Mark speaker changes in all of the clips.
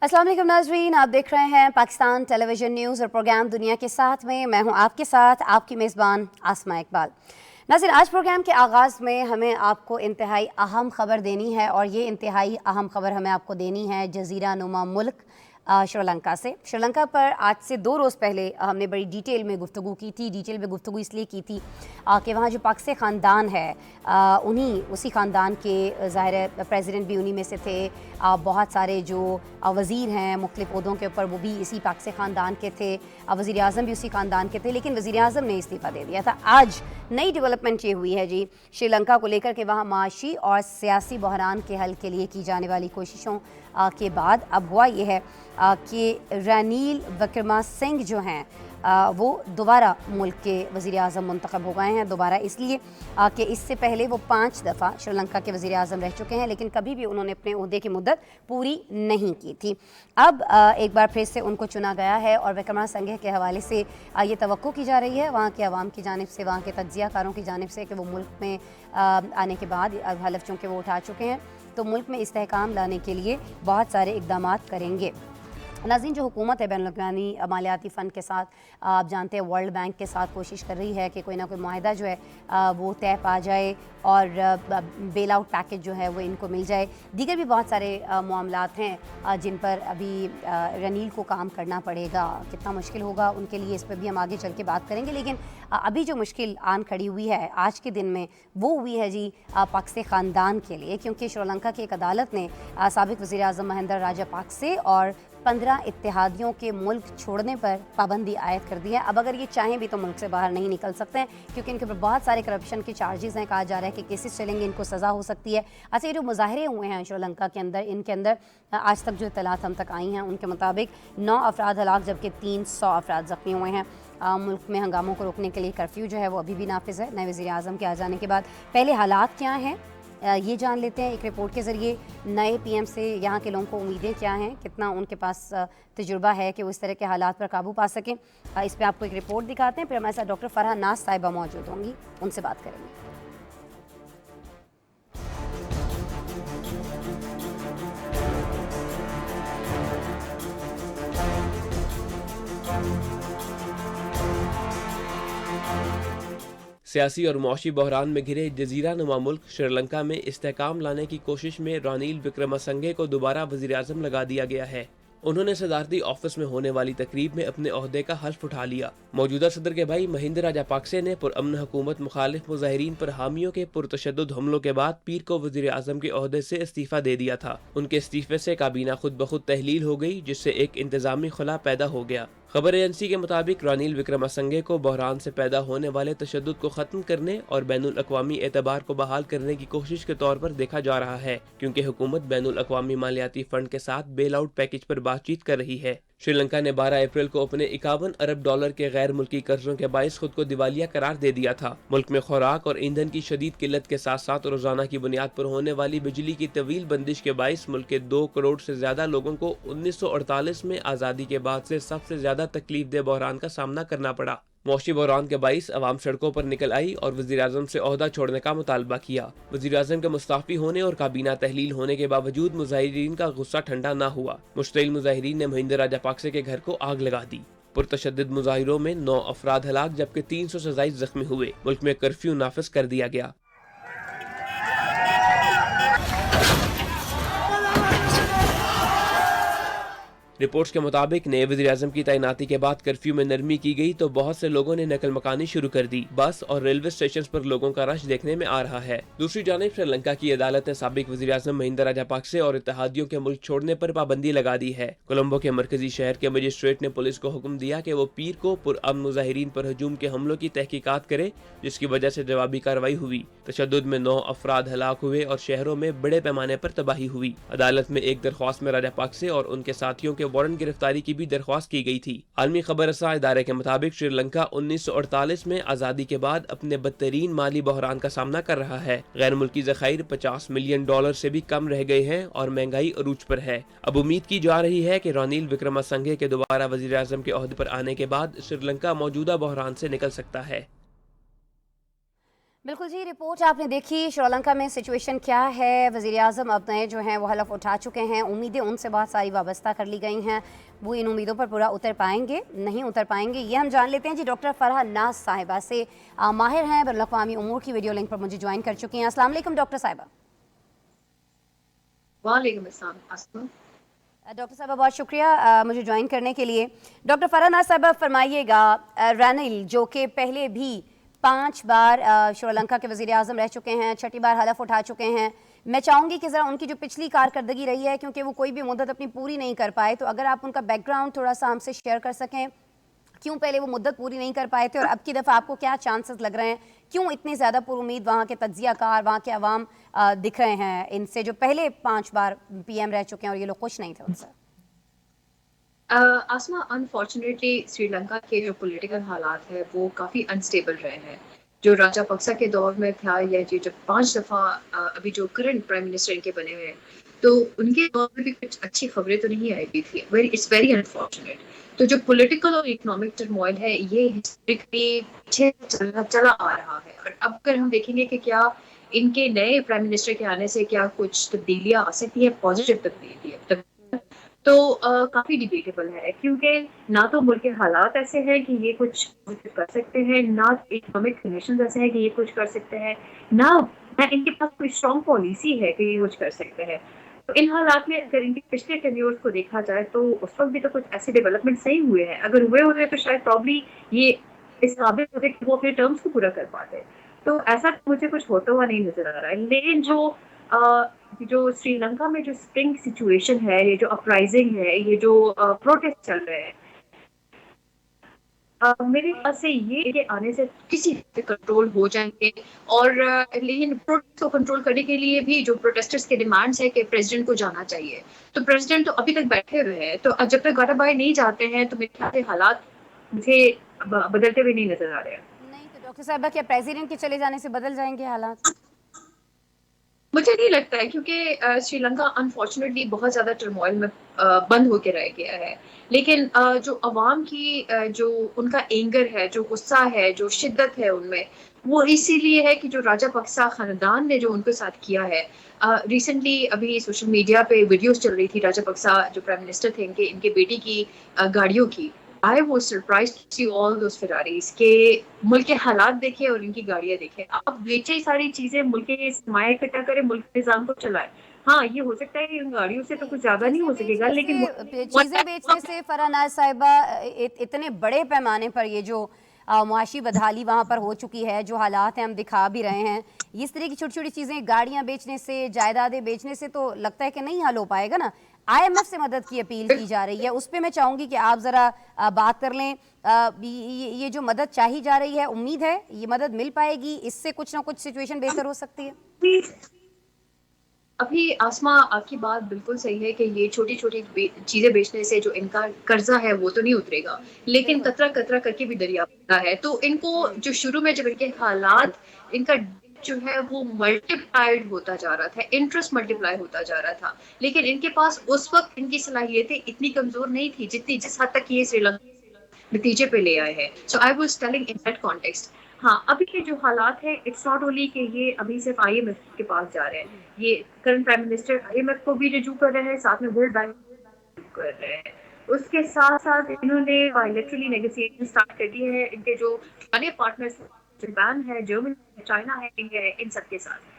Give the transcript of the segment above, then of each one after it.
Speaker 1: अस्सलाम वालेकुम नाज़रीन, आप देख रहे हैं पाकिस्तान टेलीविज़न न्यूज़ और प्रोग्राम दुनिया के साथ में मैं हूं आपके साथ आपकी मेज़बान आसमा इकबाल। नाज़रीन, आज प्रोग्राम के आगाज़ में हमें आपको इंतहाई अहम ख़बर देनी है और ये इंतहाई अहम ख़बर हमें आपको देनी है जज़ीरा नुमा मुल्क श्रीलंका से। श्रीलंका पर आज से 2 रोज़ पहले हमने बड़ी डिटेल में गुफ्तगू की थी। डिटेल में गुफ्तगू इसलिए की थी कि वहाँ जो पाक से ख़ानदान है उसी ख़ानदान के ज़ाहिर है प्रेसिडेंट भी उन्हीं में से थे। बहुत सारे जो वज़ीर हैं मुख्तलिफ़ ओहदों के ऊपर वो भी इसी पाक से ख़ानदान के थे। वज़ीर आज़म भी उसी ख़ानदान के थे, लेकिन वज़ीर आज़म ने इस्तीफ़ा दे दिया था। आज नई डेवलपमेंट ये हुई है जी श्रीलंका को लेकर के वहाँ माशी और सियासी बहरान के हल के लिए की जाने वाली कोशिशों के बाद अब हुआ ये है कि रानिल विक्रमसिंघे जो हैं वो दोबारा मुल्क के वज़ीर आज़म मुंतखब हो गए हैं। दोबारा इसलिए कि इससे पहले वो 5 दफ़ा श्रीलंका के वज़ीर आज़म रह चुके हैं, लेकिन कभी भी उन्होंने अपने ओहदे की मुद्दत पूरी नहीं की थी। अब एक बार फिर से उनको चुना गया है और विक्रमसिंघे के हवाले से ये तवक्को की जा रही है वहाँ के अवाम की जानिब से, वहाँ के तज्ज़ियाकारों की जानिब से कि वो मुल्क में आने के बाद हलफ चूँकि वो उठा चुके हैं तो मुल्क में इस्तेहकाम लाने के लिए बहुत सारे इक़दामात करेंगे। नाज़रीन, जो हुकूमत है बैनुल-अक़वामी मालियाती फ़ंड के साथ आप जानते हैं वर्ल्ड बैंक के साथ कोशिश कर रही है कि कोई ना कोई मुआहिदा जो है वो तय पा जाए और बेल आउट पैकेज जो है वो इनको मिल जाए। दीगर भी बहुत सारे मामलात हैं जिन पर अभी रनील को काम करना पड़ेगा। कितना मुश्किल होगा उनके लिए, इस पर भी हम आगे चल के बात करेंगे। लेकिन अभी जो मुश्किल आन खड़ी हुई है आज के दिन में वो हुई है जी पाक से ख़ानदान के लिए, क्योंकि श्रीलंका की एक अदालत ने साबिक़ वज़ीर आज़म महिंदा राजापाक्से और 15 इत्तेहादियों के मुल्क छोड़ने पर पाबंदी आयद कर दी है। अब अगर ये चाहें भी तो मुल्क से बाहर नहीं निकल सकते हैं, क्योंकि इनके ऊपर बहुत सारे करप्शन के चार्जेस हैं। कहा जा रहा है कि केसेस चलेंगे, इनको सज़ा हो सकती है। अच्छा, ये जो मुजाहरे हुए हैं श्रीलंका के अंदर, इनके अंदर आज तक जो इत्तलात हम तक आई हैं उनके मुताबिक 9 अफराद हलाक जबकि 300 अफराद ज़ख्मी हुए हैं। मुल्क में हंगामों को रोकने के लिए कर्फ्यू जो है वो अभी भी नाफिज़ है नए वज़ीर आज़म के आ जाने के बाद। पहले हालात क्या हैं ये जान लेते हैं एक रिपोर्ट के ज़रिए। नए पीएम से यहाँ के लोगों को उम्मीदें क्या हैं, कितना उनके पास तजुर्बा है कि वो इस तरह के हालात पर काबू पा सकें। इस पर आपको एक रिपोर्ट दिखाते हैं। फिर हमारे साथ डॉक्टर फरहा नाज साहिबा मौजूद होंगी, उनसे बात करेंगे।
Speaker 2: सियासी और मौशी बहरान में घिरे जजीरा नुमा मुल्क श्रीलंका में इस्तेहकाम लाने की कोशिश में रानिल विक्रमसिंघे को दोबारा वज़ीर आज़म लगा दिया गया है। उन्होंने सदारती ऑफिस में होने वाली तकरीब में अपने ओहदे का हल्फ उठा लिया। मौजूदा सदर के भाई महिंदा राजापाक्से ने पुरअमन हुकूमत मुखालिफ मुजाहिरीन पर हामियों के पुरतशद्दुद हमलों के बाद पीर को वज़ीर आज़म के ओहदे से इस्तीफा दे दिया था। उनके इस्तीफे से काबीना खुद ब खुद तहलील हो गई, जिससे एक इंतजामी खला पैदा हो गया। खबर एजेंसी के मुताबिक रानिल विक्रमसिंघे को बहरान से पैदा होने वाले तशद्दुद को ख़त्म करने और बैनुल-अक़वामी एतबार को बहाल करने की कोशिश के तौर पर देखा जा रहा है, क्योंकि हुकूमत बैनुल-अक़वामी मालियाती फ़ंड के साथ बेल आउट पैकेज पर बातचीत कर रही है। श्रीलंका ने 12 अप्रैल को अपने $51 अरब के गैर मुल्की कर्जों के बाइस खुद को दिवालिया करार दे दिया था। मुल्क में खुराक और ईंधन की शदीद किल्लत के साथ साथ रोजाना की बुनियाद पर होने वाली बिजली की तवील बंदिश के बाइस मुल्क के 2 करोड़ से ज्यादा लोगों को 1948 में आज़ादी के बाद से सबसे ज्यादा तकलीफ दे बहरान का सामना करना पड़ा। मौशी बहरान के बाइस अवाम सड़कों पर निकल आई और वज़ीर आज़म से ओहदा छोड़ने का मुतालबा किया। वज़ीर आज़म के मुस्ताफ़ी होने और काबीना तहलील होने के बावजूद मुजाहिरीन का गुस्सा ठंडा न हुआ। मुश्तइल मुजाहिरीन ने महिंदा राजापाक्से के घर को आग लगा दी। पुरतशद्दुद मुजाहिरों में 9 अफराद हलाक जबकि 300 से ज़ायद ज़ख्मी हुए। मुल्क में कर्फ्यू नाफिज कर दिया गया। रिपोर्ट्स के मुताबिक नए वज़ीर आज़म की तैनाती के बाद कर्फ्यू में नरमी की गई तो बहुत से लोगों ने नकल मकानी शुरू कर दी। बस और रेलवे स्टेशन पर लोगों का रश देखने में आ रहा है। दूसरी जानिब श्रीलंका की अदालत ने साबिक वज़ीर आज़म महिंदा राजापाक्से और इत्तेहादियों के मुल्क छोड़ने पर पाबंदी लगा दी है। कोलंबो के मरकजी शहर के मजिस्ट्रेट ने पुलिस को हुक्म दिया कि वो पीर को पुरअमन मुजाहिरीन पर हजूम के हमलों की तहकीकात करे, जिसकी वजह से जवाबी कार्रवाई हुई। तशद्दुद में 9 अफराद हलाक हुए और शहरों में बड़े पैमाने पर तबाही हुई। अदालत में एक दरख्वास्त में राजापाक्से और उनके साथियों के वारंट गिरफ्तारी की भी दरख्वास्त की गई थी। आलमी खबर रसा इदारे के मुताबिक श्रीलंका 1948 में आजादी के बाद अपने बदतरीन माली बहरान का सामना कर रहा है। गैर मुल्की ज़खायर $50 मिलियन से भी कम रह गए हैं और महंगाई अरूज पर है। अब उम्मीद की जा रही है कि रानिल विक्रमसिंघे के दोबारा वज़ीर आज़म के ओहदे पर आने के बाद श्रीलंका मौजूदा बहरान से निकल सकता है।
Speaker 1: बिल्कुल जी, रिपोर्ट आपने देखी श्रीलंका में सिचुएशन क्या है। वज़ीर आज़म अब नए जो हैं वो हलफ उठा चुके हैं। उम्मीदें उनसे बहुत सारी वाबस्ता कर ली गई हैं, वो इन उम्मीदों पर पूरा उतर पाएंगे नहीं उतर पाएंगे, ये हम जान लेते हैं जी। डॉक्टर फरहा नाज साहिबा से माहिर हैं बैनुल अक़वामी उमूर की, वीडियो लिंक पर मुझे ज्वाइन कर चुकी हैं। अस्सलाम वालेकुम डॉक्टर साहिबा।
Speaker 3: वालेकुम अस्सलाम।
Speaker 1: डॉक्टर साहबा बहुत शुक्रिया मुझे ज्वाइन करने के लिए। डॉक्टर फरहा नाज साहबा फरमाइएगा, रानिल जो कि पहले भी 5 बार श्रीलंका के वज़ीर आज़म रह चुके हैं, 6ठी बार हलफ उठा चुके हैं, मैं चाहूँगी कि ज़रा उनकी जो पिछली कारकर्दगी रही है, क्योंकि वो कोई भी मुद्दत अपनी पूरी नहीं कर पाए, तो अगर आप उनका बैकग्राउंड थोड़ा सा हमसे शेयर कर सकें, क्यों पहले वो मुद्दत पूरी नहीं कर पाए थे और अब की दफ़ा आपको क्या चांसेस लग रहे हैं, क्यों इतने ज़्यादा पुरुमीद वहाँ के तज्ज़ियाकार, वहाँ के अवाम दिख रहे हैं इनसे, जो पहले 5 बार PM रह चुके हैं और ये लोग खुश नहीं थे उनसे।
Speaker 3: आसमा, अनफॉर्चुनेटली श्रीलंका के जो पॉलिटिकल हालात है वो काफ़ी अनस्टेबल रहे हैं। जो राजापक्सा के दौर में था, या ये जब 5 दफ़ा अभी जो करंट प्राइम मिनिस्टर इनके बने हुए हैं, तो उनके दौर में भी कुछ अच्छी खबरें तो नहीं आई थी। It's very unfortunate. तो जो पॉलिटिकल और इकोनॉमिक टर्मोइल है, ये हिस्ट्रिकली पीछे चला आ रहा है। और अब अगर हम देखेंगे कि क्या इनके नए प्राइम मिनिस्टर के आने से क्या कुछ तब्दीलियाँ आ सकती है, पॉजिटिव तब्दीलियाँ, तो काफी डिबेटेबल है, क्योंकि ना तो मुल्क के हालात ऐसे हैं कि ये कुछ कर सकते हैं, ना इकोनॉमिक कंडीशंस ऐसे हैं कि ये कुछ कर सकते हैं, ना इनके पास कोई स्ट्रॉन्ग पॉलिसी है कि ये कुछ कर सकते हैं। तो इन हालात में अगर इनके पिछले टेन्योर्स को देखा जाए तो उस वक्त भी तो कुछ ऐसे डेवलपमेंट सही हुए हैं। अगर हुए होते तो शायद प्रॉब्ली ये इस काबिल होते कि वो अपने टर्म्स को पूरा कर पाते। तो ऐसा मुझे कुछ होता हुआ नहीं नजर आ रहा है। लेकिन जो श्रीलंका में जो स्प्रिंग सिचुएशन है, ये जो अपराइजिंग है, ये जो प्रोटेस्ट चल रहे हैं, मेरे ख्याल से ये के आने से किसी पे कंट्रोल हो जाएंगे। और लेकिन प्रोटेस्ट को कंट्रोल करने के लिए भी जो प्रोटेस्टर्स के डिमांड्स है कि प्रेसिडेंट को जाना चाहिए, तो प्रेसिडेंट तो अभी तक बैठे हुए हैं। तो जब तक गोटाबाया नहीं जाते हैं तो मेरे ख्याल से हालात मुझे बदलते हुए नहीं नजर आ रहे हैं।
Speaker 1: नहीं तो डॉक्टर साहबा, क्या प्रेसिडेंट के चले जाने से बदल जाएंगे हालात?
Speaker 3: मुझे नहीं लगता है, क्योंकि श्रीलंका अनफॉर्चुनेटली बहुत ज़्यादा टर्मोइल में बंद होकर रह गया है। लेकिन जो अवाम की जो उनका एंगर है, जो गुस्सा है, जो शिद्दत है उनमें, वो इसीलिए है कि जो राजापक्सा खानदान ने जो उनके साथ किया है। रिसेंटली अभी सोशल मीडिया पे वीडियोस चल रही थी राजापक्सा जो प्राइम मिनिस्टर थे, इनके बेटी की गाड़ियों की। I was surprised to see all those Ferraris के मुल्क के हालात देखे और इनकी गाड़ियां देखे। अब बेचे सारी चीजें, मुल्क के सरमाया इकट्ठा करे, मुल्क के निजाम को चलाए। हाँ, ये हो सकता है कि इन गाड़ियों से तो कुछ ज्यादा नहीं हो सकेगा, लेकिन
Speaker 1: चीज़ें बेचने से फरहा नाज साहिबा इतने बड़े पैमाने पर ये जो मुआशी बदहाली वहाँ पर हो चुकी है, जो हालात हैं हम दिखा भी रहे हैं, इस तरह की छोटी छोटी चीज़ें गाड़ियाँ बेचने से, जायदादें बेचने से तो लगता है कि नहीं हल हो पाएगा ना। IMF से मदद की अपील की जा रही है, उस पर मैं चाहूँगी कि आप ज़रा बात कर लें। ये जो मदद चाही जा रही है, उम्मीद है ये मदद मिल पाएगी, इससे कुछ ना कुछ सिचुएशन बेहतर हो सकती है।
Speaker 3: अभी आसमा, आपकी बात बिल्कुल सही है कि ये छोटी छोटी चीजें बेचने से जो इनका कर्जा है वो तो नहीं उतरेगा, लेकिन कतरा कतरा करके भी दरिया भरता है। तो इनको जो शुरू में जब इनके हालात, इनका जो है वो मल्टीप्लाइड होता जा रहा था, इंटरेस्ट मल्टीप्लाई होता जा रहा था, लेकिन इनके पास उस वक्त इनकी सलाहियतें इतनी कमजोर नहीं थी जिस हद तक ये श्रीलंका नतीजे पे ले आए हैं। So I was telling in that context. हाँ, अभी के जो हालात है, इट्स नॉट ओनली कि ये अभी सिर्फ IMF के पास जा रहे हैं। ये करंट प्राइम मिनिस्टर IMF को भी रिजू कर रहे हैं, साथ में वर्ल्ड बैंक कर रहे हैं। उसके साथ साथ इन्होंने बायलैटरली नेगोशिएशन स्टार्ट कर दिए हैं इनके जो पुराने पार्टनर्स, जापान है, जर्मनी है, चाइना है, इंडिया है, इन सब के साथ।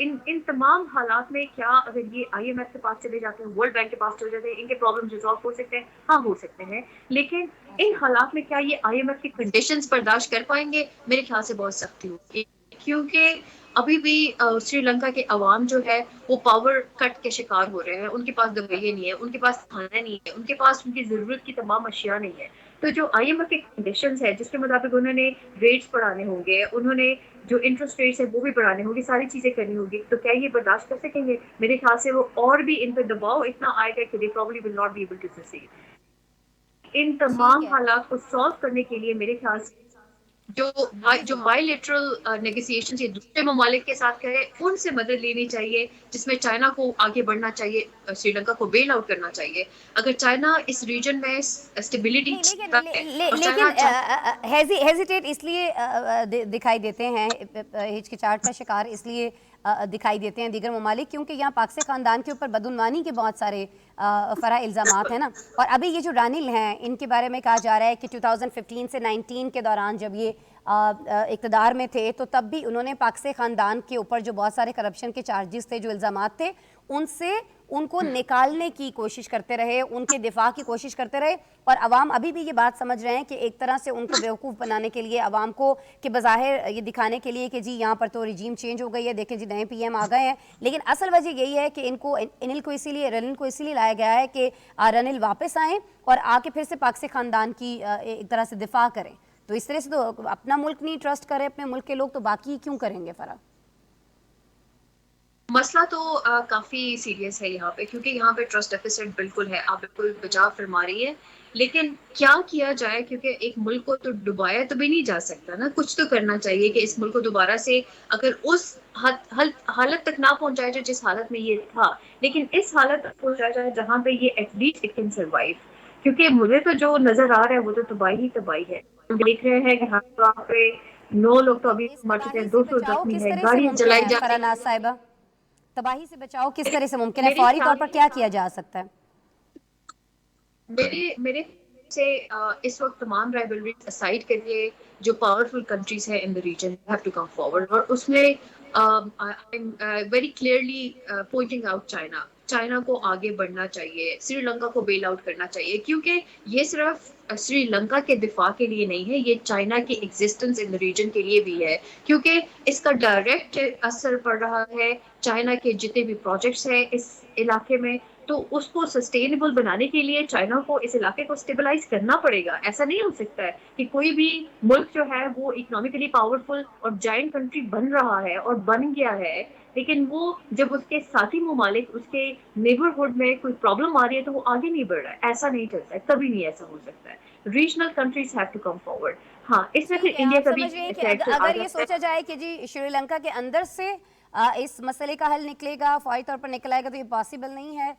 Speaker 3: इन तमाम हालात में क्या अगर ये IMF के पास चले जाते हैं, वर्ल्ड बैंक के पास चले जाते हैं, इनके प्रॉब्लम रिजॉल्व हो सकते हैं? हाँ, हो सकते हैं। लेकिन इन हालात में क्या ये IMF की कंडीशंस बर्दाश्त कर पाएंगे? मेरे ख्याल से बहुत सख्ती होगी, क्योंकि अभी भी श्रीलंका के अवाम जो है वो पावर कट के शिकार हो रहे हैं। उनके पास दवाइयाँ नहीं है, उनके पास खाना नहीं है, उनके पास उनकी ज़रूरत की तमाम अशिया नहीं है। तो जो IMF के कंडीशंस है, जिसके मुताबिक उन्होंने रेट्स बढ़ाने होंगे, उन्होंने जो इंटरेस्ट रेट्स है वो भी बढ़ाने होंगे, सारी चीज़ें करनी होगी, तो क्या ये बर्दाश्त कर सकेंगे? मेरे ख्याल से वो और भी इन पर दबाव इतना आएगा कि they probably will not be able to succeed. इन तमाम हालात को सॉल्व करने के लिए मेरे ख्याल से جو बायलैटरल नेगोशिएशन ये दूसरे ममालिक के साथ करे, उनसे मदद लेनी चाहिए, जिसमें चाइना को आगे बढ़ना चाहिए, श्रीलंका को बेल आउट करना चाहिए। अगर चाइना इस रीजन में स्टेबिलिटी
Speaker 1: नहीं, लेकिन
Speaker 3: चाहता है और
Speaker 1: लेकिन
Speaker 3: चाइना
Speaker 1: हेजिटेट इसलिए दिखाई देते हैं, हिचकिचाहट का शिकार इसलिए दिखाई देते हैं दीगर ममालिक, क्योंकि यहाँ पाक से ख़ानदान के ऊपर बदउनवानी के बहुत सारे फ़रा इल्ज़ामात हैं ना। और अभी ये जो रानिल हैं, इनके बारे में कहा जा रहा है कि 2015 से 19 के दौरान जब ये इक़्तिदार में थे, तो तब भी उन्होंने पाक से ख़ानदान के ऊपर जो बहुत सारे करप्शन के चार्जेस थे, जो इल्ज़ामात थे, उनसे उनको निकालने की कोशिश करते रहे, उनके दिफा की कोशिश करते रहे। और अवाम अभी भी ये बात समझ रहे हैं कि एक तरह से उनको बेवकूफ़ बनाने के लिए, अवाम को कि बज़ाहिर ये दिखाने के लिए कि जी यहाँ पर तो रिजीम चेंज हो गई है, देखें जी नए पीएम आ गए हैं, लेकिन असल वजह यही है कि इनको रनिल को इसीलिए लाया गया है कि रनिल वापस आएँ और आके फिर से पाक से ख़ानदान की एक तरह से दिफा करें। तो इस तरह से तो अपना मुल्क नहीं ट्रस्ट करे अपने मुल्क के लोग, तो बाकी क्यों करेंगे फ़रा?
Speaker 3: मसला तो काफ़ी सीरियस है यहाँ पे, क्योंकि यहाँ पे ट्रस्ट डेफिसिट बिल्कुल है, आप बिल्कुल बचा फरमा रही है। लेकिन क्या किया जाए, क्योंकि एक मुल्क को तो डुबाया तो भी नहीं जा सकता ना, कुछ तो करना चाहिए कि इस मुल्क को दोबारा से अगर उस हालत तक ना पहुंचाया जाए जिस हालत में ये था, लेकिन इस हालत तक पहुंचाया जाए जहाँ पे ये एटलीस्ट इट कैन सर्वाइव। क्योंकि मुझे तो जो नजर आ रहा है वो तो तबाही ही तबाही है। हम देख रहे हैं कि वहाँ पे 9 लोग तो अभी
Speaker 1: इस
Speaker 3: मर चुके
Speaker 1: तबाही
Speaker 3: हैं,
Speaker 1: से
Speaker 3: 200
Speaker 1: बचाव
Speaker 3: जख्मी
Speaker 1: किस
Speaker 3: है,
Speaker 1: तरह से
Speaker 3: गाड़ियां
Speaker 1: मुमकिन
Speaker 3: जलाई
Speaker 1: है
Speaker 3: जा रही
Speaker 1: फरानाज
Speaker 3: हैं।
Speaker 1: साहिबा? तबाही से बचाव किस तरह से मुमकिन है?
Speaker 3: मेरे
Speaker 1: फौरी तौर
Speaker 3: ख्याल
Speaker 1: पर क्या किया जा सकता है?
Speaker 3: मेरे से इस वक्त तमाम राइवलरीज असाइड करिए, जो पावरफुल कंट्रीज हैं in the region have to come forward, और उसमें I am very clearly pointing out China को आगे बढ़ना चाहिए, श्रीलंका को बेल आउट करना चाहिए, क्योंकि ये सिर्फ श्रीलंका के दिफा के लिए नहीं है, ये चाइना की एग्जिस्टेंस इन द रीजन के लिए भी है, क्योंकि इसका डायरेक्ट असर पड़ रहा है चाइना के जितने भी प्रोजेक्ट्स हैं इस इलाके में। तो उसको सस्टेनेबल बनाने के लिए चाइना को इस इलाके को स्टेबलाइज करना पड़ेगा। ऐसा नहीं हो सकता है कि कोई भी मुल्क जो है वो इकोनॉमिकली पावरफुल और जायंट कंट्री बन रहा है और बन गया है, लेकिन वो जब उसके साथी ममालिक उसके नेबरहुड में कोई प्रॉब्लम आ रही है तो वो आगे नहीं बढ़ रहा है। ऐसा नहीं चलता है, कभी नहीं ऐसा हो सकता है। Regional countries have to come forward. हाँ, इसमें फिर
Speaker 1: ठीक है,
Speaker 3: इंडिया
Speaker 1: आप
Speaker 3: का भी
Speaker 1: समझ रहे हैं कि
Speaker 3: फैक्टर आ
Speaker 1: अगर ये
Speaker 3: जाता है।
Speaker 1: सोचा जाए कि जी श्रीलंका के अंदर से इस मसले का हल निकलेगा, फौरी तौर पर निकल आएगा, तो ये पॉसिबल नहीं है।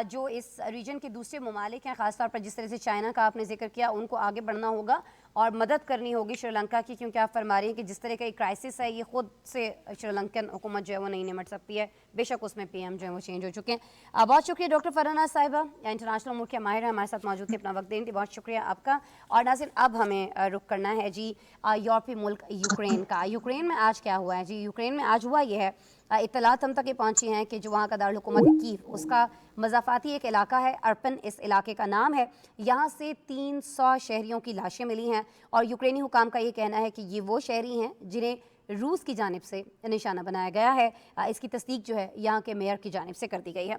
Speaker 1: जो इस रीजन के दूसरे ममालिक हैं, ख़ासतौर पर जिस तरह से चाइना का आपने जिक्र किया, उनको आगे बढ़ना होगा और मदद करनी होगी श्रीलंका की, क्योंकि आप फरमा रही हैं कि जिस तरह का एक क्राइसिस है, ये खुद से श्रीलंकन हुकूमत जो है वो नहीं निमट सकती है, बेशक उसमें पीएम जो है वो चेंज हो चुके हैं। बहुत शुक्रिया डॉक्टर फरनाज साहिबा, इंटरनेशनल उमूर के माहिर हैं, हमारे साथ मौजूद थे, अपना वक्त देने के लिए बहुत शुक्रिया आपका। और नाज़रीन, अब हमें रुख करना है जी यूरोपीय मुल्क यूक्रेन का। यूक्रेन में आज क्या हुआ है जी? यूक्रेन में आज हुआ ये है, इत्तलात हम तक ये पहुंची हैं कि जो वहाँ का दारुल-हुकूमत कीव, उसका मज़ाफ़ाती एक इलाका है, अर्पन इस इलाके का नाम है। यहाँ से 300 शहरियों की लाशें मिली हैं और यूक्रेनी हुकाम का ये कहना है कि ये वो शहरी हैं जिन्हें रूस की जानिब से निशाना बनाया गया है। इसकी तस्दीक जो है यहाँ के मेयर की जानिब से कर दी गई है।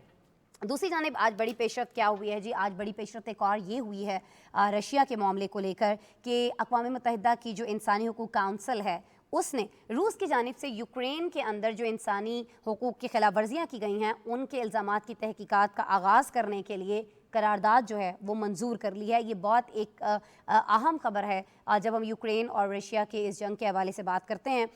Speaker 1: दूसरी जानिब आज बड़ी पेशरत क्या हुई है जी? आज बड़ी पेशरत एक और ये हुई है रशिया के मामले को लेकर कि अक़वाम मुत्तहिदा की जो इंसानी हुकूक काउंसिल है, उसने रूस की जानिब से यूक्रेन के अंदर जो इंसानी हुकूक की खिलाफ वर्जियाँ की गई हैं, उनके इल्ज़ामात की तहकीकात का आगाज़ करने के लिए करारदाद जो है वो मंजूर कर ली है। ये बहुत एक अहम खबर है जब हम यूक्रेन और रशिया के इस जंग के हवाले से बात करते हैं।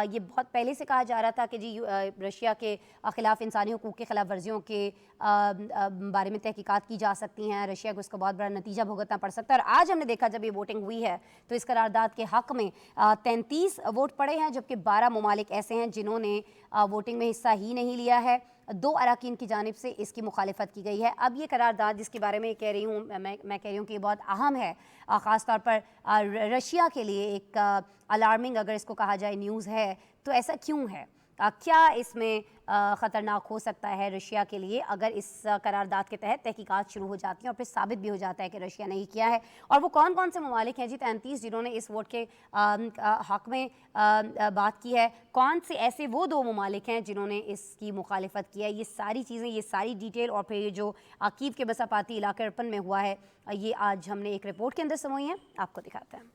Speaker 1: ये बहुत पहले से कहा जा रहा था कि जी रशिया के ख़िलाफ़ इंसानी हुकूक की खिलाफ वर्जियों के बारे में तहकीकात की जा सकती हैं, रशिया को इसका बहुत बड़ा नतीजा भुगतना पड़ सकता है। और आज हमने देखा जब ये वोटिंग हुई है तो इस करारदाद के हक़ में 33 वोट पड़े हैं, जबकि 12 ममालिक ऐसे हैं जिन्होंने वोटिंग में हिस्सा ही नहीं लिया है। 2 अराकीन की जानिब से इसकी मुखालिफत की गई है। अब ये करारदाद जिसके बारे में कह रही हूँ मैं कह रही हूँ कि ये बहुत अहम है, ख़ास तौर पर रशिया के लिए एक अलार्मिंग अगर इसको कहा जाए न्यूज़ है। तो ऐसा क्यों है? क्या इसमें ख़तरनाक हो सकता है रशिया के लिए अगर इस करारदाद के तहत तहकीकात शुरू हो जाती हैं और फिर साबित भी हो जाता है कि रशिया ने ही किया है? और वो कौन कौन से ममालिक हैं जी 33 जिन्होंने इस वोट के हक़ में बात की है? कौन से ऐसे वो 2 ममालिक हैं जिन्होंने इसकी मुखालिफत की है? ये सारी चीज़ें, ये सारी डिटेल और फिर ये जो कीव के मसाफ़ाती इलाके अर्पन में हुआ है, ये आज हमने एक रिपोर्ट के अंदर समोई है, आपको दिखाते हैं।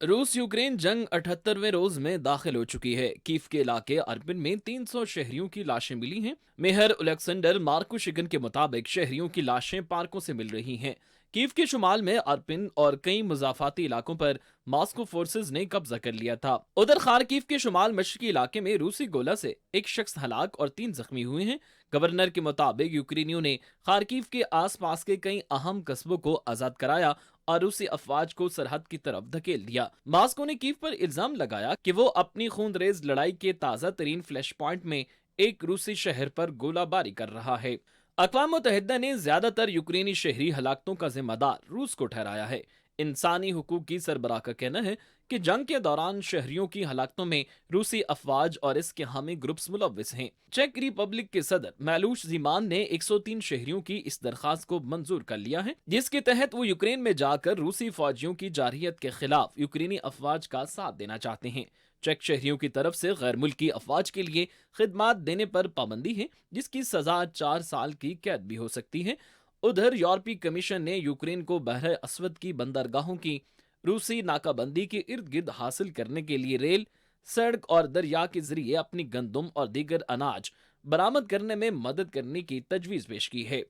Speaker 4: रूस यूक्रेन जंग 78वें रोज में दाखिल हो चुकी है। कीव के इलाके अर्पिन में 300 शहरियों की लाशें मिली हैं। मेयर अलेक्जेंडर मार्कुशिगन के मुताबिक शहरियों की लाशें पार्कों से मिल रही हैं। कीव के शुमाल में अर्पिन और कई मुजाफाती इलाकों पर मॉस्को फोर्सेज ने कब्जा कर लिया था। उधर खारकीव के शुमाल मशरकी इलाके में रूसी गोला से एक शख्स हलाक और 3 जख्मी हुए हैं। गवर्नर के मुताबिक यूक्रेनियों ने खारकीव के आसपास के कई अहम कस्बों को आजाद कराया और रूसी अफवाज को सरहद की तरफ धकेल दिया। मॉस्को ने कीव पर इल्जाम लगाया कि वो अपनी खूनरेज लड़ाई के ताजा तरीन फ्लैश पॉइंट में एक रूसी शहर पर गोलाबारी कर रहा है। अक़वाम मुत्तहिदा ने ज्यादातर यूक्रेनी शहरी हलाकतों का जिम्मेदार रूस को ठहराया है। इंसानी हुकूक की सरबराह का कहना है कि जंग के दौरान शहरियों की हलाकतों में रूसी अफवाज और इसके हामी ग्रुप्स मुलव्विस हैं। चेक रिपब्लिक के सदर मैलूश ज़ीमान ने 103 शहरियों की इस दरखास्त को मंजूर कर लिया है, जिसके तहत वो यूक्रेन में जाकर रूसी फौजियों की जारहियत के खिलाफ यूक्रेनी अफवाज का साथ देना चाहते हैं। चेक शहरियों की तरफ से गैर मुल्की अफवाज के लिए खिदमात देने पर पाबंदी है, जिसकी सजा 4 साल की कैद भी हो सकती है। उधर यूरोपीय कमीशन ने यूक्रेन को बहर अस्वद की बंदरगाहों की रूसी नाकाबंदी के इर्द गिर्द हासिल करने के लिए रेल, सड़क और दरिया के जरिए अपनी गंदम और दीगर अनाज बरामद करने में मदद करने की तजवीज पेश की है।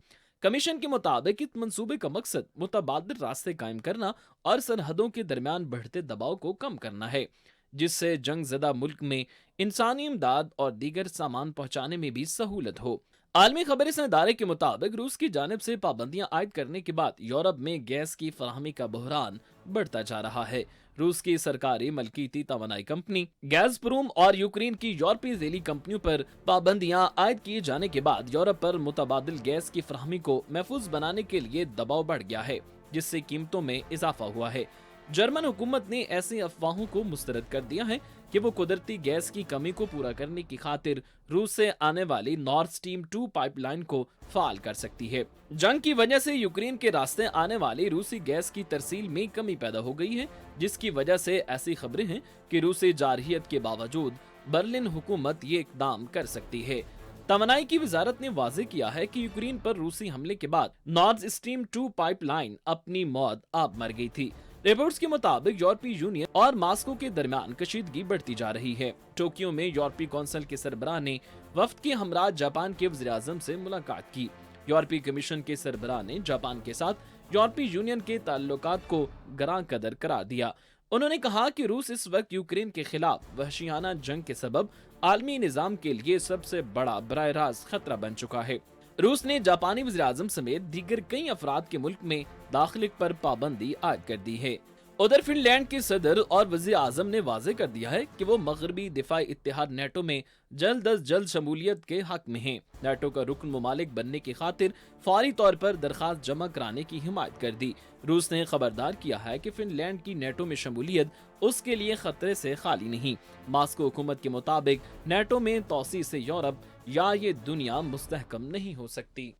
Speaker 4: कमीशन के मुताबिक इस मंसूबे का मकसद मुतबादिल रास्ते कायम करना और सरहदों के दरमियान बढ़ते दबाव को कम करना है, जिससे जंग ज़दा मुल्क में इंसानी इमदाद और दीगर सामान पहुंचाने में भी सहूलत हो। आलमी खबरें इदारे के मुताबिक रूस की जानिब से पाबंदियां आयद करने के बाद यूरोप में गैस की फराहमी का बहरान बढ़ता जा रहा है। रूस की सरकारी मलकीती तवानाई कंपनी गैज़प्रोम और यूक्रेन की यूरोपीय ज़ेली कंपनियों पर पाबंदियां आयद किए जाने के बाद यूरोप पर मुतबादिल गैस की फराहमी को महफूज बनाने के लिए दबाव बढ़ गया है, जिससे कीमतों में इजाफा हुआ है। जर्मन हुकूमत ने ऐसी अफवाहों को मुस्तरद कर दिया है कि वो कुदरती गैस की कमी को पूरा करने की खातिर रूस से आने वाली नॉर्थ स्ट्रीम 2 पाइपलाइन को फाल कर सकती है। जंग की वजह से यूक्रेन के रास्ते आने वाली रूसी गैस की तरसील में कमी पैदा हो गई है, जिसकी वजह से ऐसी खबरें हैं कि रूसी जारहियत के बावजूद बर्लिन हुकूमत ये इकदाम कर सकती है। तवानाई की वजारत ने वाज़ेह किया है कि यूक्रेन पर रूसी हमले के बाद नॉर्थ स्ट्रीम 2 पाइपलाइन अपनी मौत आप मर गई थी। रिपोर्ट्स के मुताबिक यूरोपीय यूनियन और मॉस्को के दरमियान कशीदगी बढ़ती जा रही है। टोक्यो में यूरोपीय कौंसिल के सरबराह ने वफ्द के हमरा जापान के वज़ीर-ए-आज़म से मुलाकात की। यूरोपीय कमीशन के सरबराह ने जापान के साथ यूरोपीय यूनियन के ताल्लुकात को गरां कदर करार दिया। उन्होंने कहा कि रूस इस वक्त यूक्रेन के खिलाफ वहशियाना जंग के सबब आलमी निज़ाम के लिए सबसे बड़ा बराह रास्त खतरा बन चुका है। रूस ने जापानी वज़ीर-ए-आज़म समेत दीगर कई अफराद के मुल्क में दाखिले पर पाबंदी आयद कर दी है। उधर फिनलैंड के सदर और वज़ीर-ए-आज़म ने वाज़ेह कर दिया है कि वो मगरबी दिफाई इत्तेहाद नेटो में जल्द अज जल्द शमूलियत के हक में हैं। नेटो का रुकन मुमालिक बनने की खातिर फौरी तौर पर दरखास्त जमा कराने की हिमायत कर दी। रूस ने खबरदार किया है कि फिनलैंड की नेटो में शमूलियत उसके लिए खतरे से खाली नहीं। मॉस्को हुकूमत के मुताबिक नेटो में तोसी से यूरोप या ये दुनिया मुस्तहकम नहीं हो सकती।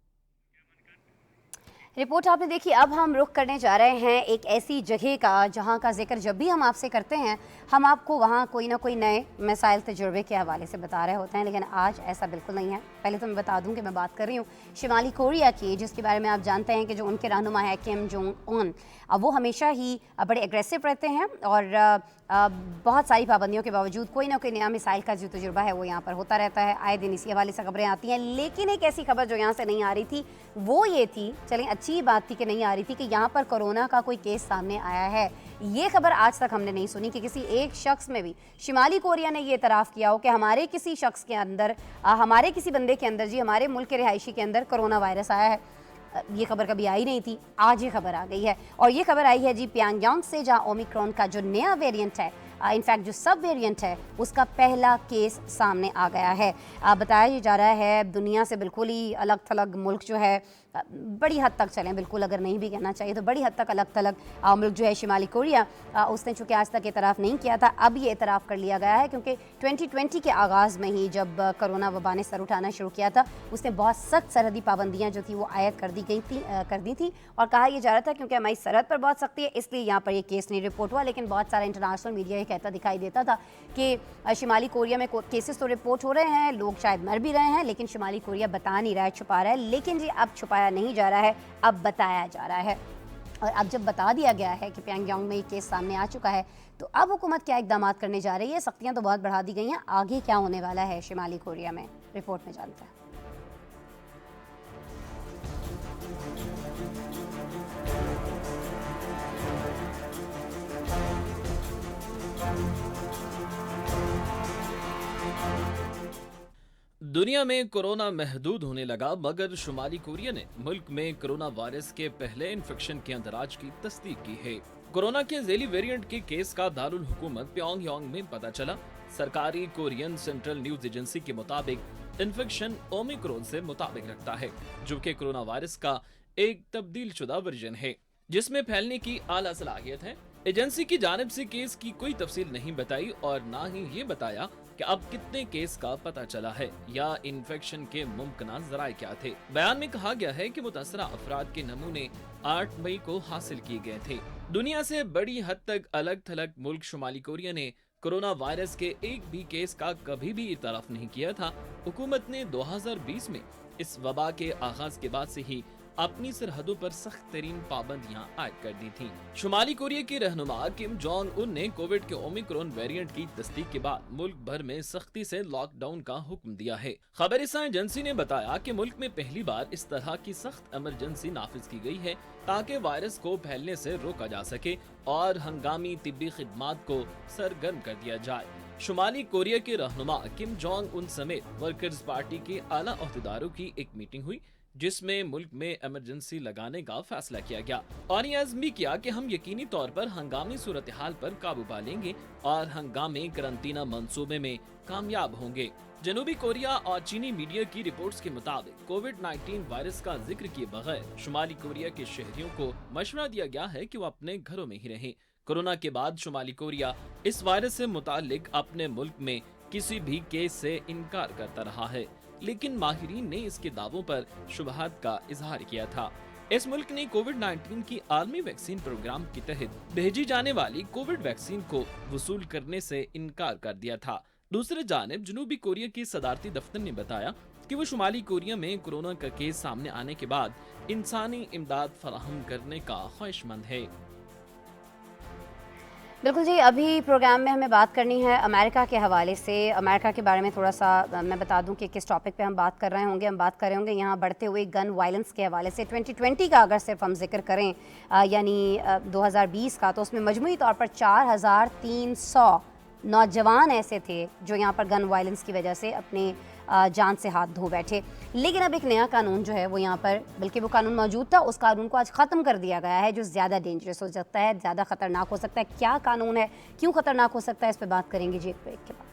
Speaker 1: रिपोर्ट आपने देखी। अब हम रुख करने जा रहे हैं एक ऐसी जगह का जहां का जिक्र जब भी हम आपसे करते हैं हम आपको वहां कोई ना कोई नए मसाइल तजुर्बे के हवाले से बता रहे होते हैं, लेकिन आज ऐसा बिल्कुल नहीं है। पहले तो मैं बता दूं कि मैं बात कर रही हूँ शिमाली कोरिया की, जिसके बारे में आप जानते हैं कि जो उनके रहनुमा है किम जोंग उन, अब वो हमेशा ही बड़े एग्रेसिव रहते हैं और बहुत सारी पाबंदियों के बावजूद कोई ना कोई नया मिसाइल का जो तजुर्बा है वो यहाँ पर होता रहता है। आए दिन इसी हवाले से खबरें आती हैं, लेकिन एक ऐसी खबर जो यहाँ से नहीं आ रही थी वो ये थी, चलें अच्छी बात थी कि नहीं आ रही थी, कि यहाँ पर कोरोना का कोई केस सामने आया है। ये खबर आज तक हमने नहीं सुनी कि किसी एक शख्स में भी शिमाली कोरिया ने ये इतराफ़ किया हो कि हमारे किसी शख्स के अंदर, हमारे किसी बंदे के अंदर, जी हमारे मुल्क के रिहायशी के अंदर कोरोना वायरस आया है। ये खबर कभी आई नहीं थी, आज ये खबर आ गई है। और ये खबर आई है जी प्यांगयांग से, जहाँ ओमिक्रॉन का जो नया वेरिएंट है, इनफैक्ट जो सब वेरिएंट है उसका पहला केस सामने आ गया है। बताया जा रहा है दुनिया से बिल्कुल ही अलग थलग मुल्क जो है, बड़ी हद तक चलें, बिल्कुल अगर नहीं भी कहना चाहिए तो बड़ी हद तक अलग थलग मुल्क जो है शिमाली कोरिया, उसने चूँकि आज तक इतराफ़ नहीं किया था, अब ये इतराफ़ कर लिया गया है, क्योंकि 2020 के आगाज़ में ही जब कोरोना वबा ने सर उठाना शुरू किया था उसने बहुत सख्त सरहदी पाबंदियाँ जो थी वो आयद कर दी थी और कहा यह जा रहा था क्योंकि हमारी सरहद पर बहुत सख्ती है इसलिए यहाँ पर ये केस नहीं रिपोर्ट हुआ। लेकिन बहुत सारा इंटरनेशनल मीडिया ये कहता दिखाई देता था कि शिमाली कोरिया में केसेस तो रिपोर्ट हो रहे हैं, लोग शायद मर भी रहे हैं, लेकिन शिमाली कोरिया बता नहीं रहा है, छुपा रहा है। लेकिन जी अब छुपाया नहीं जा रहा है, अब बताया जा रहा है। اور اب جب بتا دیا گیا ہے کہ پیانگ یانگ میں یہ کیس سامنے آ چکا ہے تو اب حکومت کیا اقدامات کرنے جا رہی ہے؟ سختیاں تو بہت بڑھا دی گئی ہیں، آگے کیا ہونے والا ہے شمالی کوریا میں، رپورٹ میں جانتے ہیں۔
Speaker 4: دنیا میں کورونا محدود ہونے لگا، مگر شمالی کوریا نے ملک میں کورونا وائرس کے پہلے انفیکشن کے اندراج کی تصدیق کی ہے۔ کورونا کے ذیلی ویریئنٹ کے کیس کا دارالحکومت پیونگ یانگ میں پتہ چلا۔ سرکاری کورین سینٹرل نیوز ایجنسی کے مطابق انفیکشن اومیکرون سے مطابق رکھتا ہے، جو کہ کورونا وائرس کا ایک تبدیل شدہ ورژن ہے جس میں پھیلنے کی اعلیٰ صلاحیت ہے۔ ایجنسی کی جانب سے کیس کی کوئی تفصیل نہیں بتائی اور نہ ہی یہ بتایا کہ اب کتنے کیس کا پتہ چلا ہے یا انفیکشن کے ممکنہ ذرائع کیا تھے۔ بیان میں کہا گیا ہے کہ متاثرہ افراد کے نمونے 8 مئی کو حاصل کیے گئے تھے۔ دنیا سے بڑی حد تک الگ تھلگ ملک شمالی کوریا نے کورونا وائرس کے ایک بھی کیس کا کبھی بھی اعتراف نہیں کیا تھا۔ حکومت نے 2020 میں اس وبا کے آغاز کے بعد سے ہی اپنی سرحدوں پر سخت ترین پابندیاں عائد کر دی تھیں۔ شمالی کوریا کے رہنما کم جونگ ان نے کووڈ کے اومیکرون ویریئنٹ کی تصدیق کے بعد ملک بھر میں سختی سے لاک ڈاؤن کا حکم دیا ہے۔ خبررساں ایجنسی نے بتایا کہ ملک میں پہلی بار اس طرح کی سخت ایمرجنسی نافذ کی گئی ہے تاکہ وائرس کو پھیلنے سے روکا جا سکے اور ہنگامی طبی خدمات کو سرگرم کر دیا جائے۔ شمالی کوریا کے رہنما کم جونگ ان سمیت ورکرز پارٹی کے اعلیٰ عہدیداروں کی ایک میٹنگ ہوئی جس میں ملک میں ایمرجنسی لگانے کا فیصلہ کیا گیا اور یہ عزم بھی کیا کہ ہم یقینی طور پر ہنگامی صورتحال پر قابو پا لیں گے اور ہنگامی قرنطینہ منصوبے میں کامیاب ہوں گے۔ جنوبی کوریا اور چینی میڈیا کی رپورٹس کے مطابق کووڈ-19 وائرس کا ذکر کیے بغیر شمالی کوریا کے شہریوں کو مشورہ دیا گیا ہے کہ وہ اپنے گھروں میں ہی رہیں۔ کورونا کے بعد شمالی کوریا اس وائرس سے متعلق اپنے ملک میں کسی بھی کیس سے انکار کرتا رہا ہے، لیکن ماہرین نے اس کے دعووں پر شبہات کا اظہار کیا تھا۔ اس ملک نے کووڈ-19 کی عالمی ویکسین پروگرام کے تحت بھیجی جانے والی کووڈ ویکسین کو وصول کرنے سے انکار کر دیا تھا۔ دوسری جانب جنوبی کوریا کے صدارتی دفتر نے بتایا کہ وہ شمالی کوریا میں کورونا کا کیس سامنے آنے کے بعد انسانی امداد فراہم کرنے کا خواہش مند ہے۔
Speaker 1: بالکل جی، ابھی پروگرام میں ہمیں بات کرنی ہے امریکہ کے حوالے سے۔ امریکہ کے بارے میں تھوڑا سا میں بتا دوں کہ کس ٹاپک پہ ہم بات کر رہے ہوں گے۔ ہم بات کر رہے ہوں گے یہاں بڑھتے ہوئے گن وائلنس کے حوالے سے۔ 2020 کا اگر صرف ہم ذکر کریں یعنی 2020 کا، تو اس میں مجموعی طور پر 4300 نوجوان ایسے تھے جو یہاں پر گن وائلنس کی وجہ سے اپنے جان سے ہاتھ دھو بیٹھے۔ لیکن اب ایک نیا قانون جو ہے وہ یہاں پر، بلکہ وہ قانون موجود تھا، اس قانون کو آج ختم کر دیا گیا ہے جو زیادہ ڈینجرس ہو سکتا ہے، زیادہ خطرناک ہو سکتا ہے۔ کیا قانون ہے، کیوں خطرناک ہو سکتا ہے، اس پہ بات کریں گے جی ایک بریک کے بعد۔